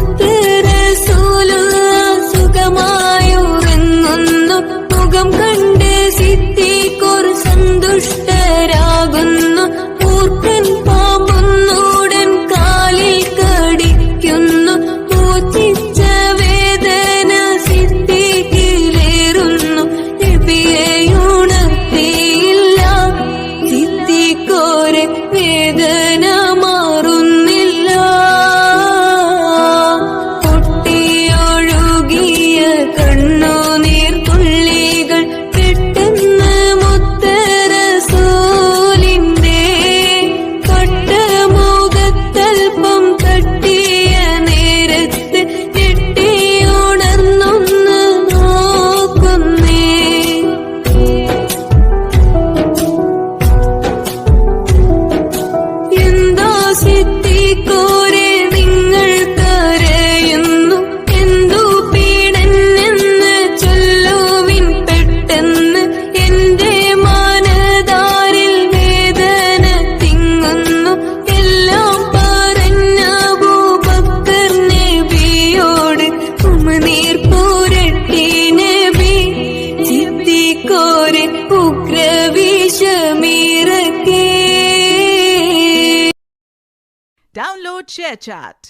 മുത്ത് റസൂലുള്ള സുഖമായുറങ്ങുന്നു. മുഖം കണ്ട് സിദ്ദീഖുർ സന്തുഷ്ടരാകുന്നു. മൂർഖൻ പാമ്പൊന്നൂടൻ കാലിൽ കടിക്കുന്നു. പൂജിച്ച വേദന സിദ്ദീഖിലേറുന്നു. നബിയെ ഉണർത്തിയില്ല സിദ്ദീഖോരെ വേദന മാറുന്നില്ല. പൊട്ടിയൊഴുകിയ കണ്ണുനീർ തുള്ളികൾ പെട്ടെന്ന് മുത്ത് റസൂലിന്റെ കട്ടമുഖത്തൽപ്പം തട്ടിയ നേരത്ത് ഞെട്ടിയുണർന്നൊന്ന് നോക്കുന്നേ. എന്താ സിദ്ദീഖോരെ നിങ്ങൾ കരയുന്നു? എന്തു പീഡനെന്ന് ചൊല്ലുവിൻ പെട്ടെന്ന്. എന്റെ മനതാരിൽ വേദന തിങ്ങുന്നു. എല്ലാം പറഞ്ഞ അബൂബക്കർ നബിയോട് ഉമിനീർ പുരട്ടി നബി സിദ്ദീഖോരെ ഉഗ്രവിഷമിറക്കേ. Download ShareChat.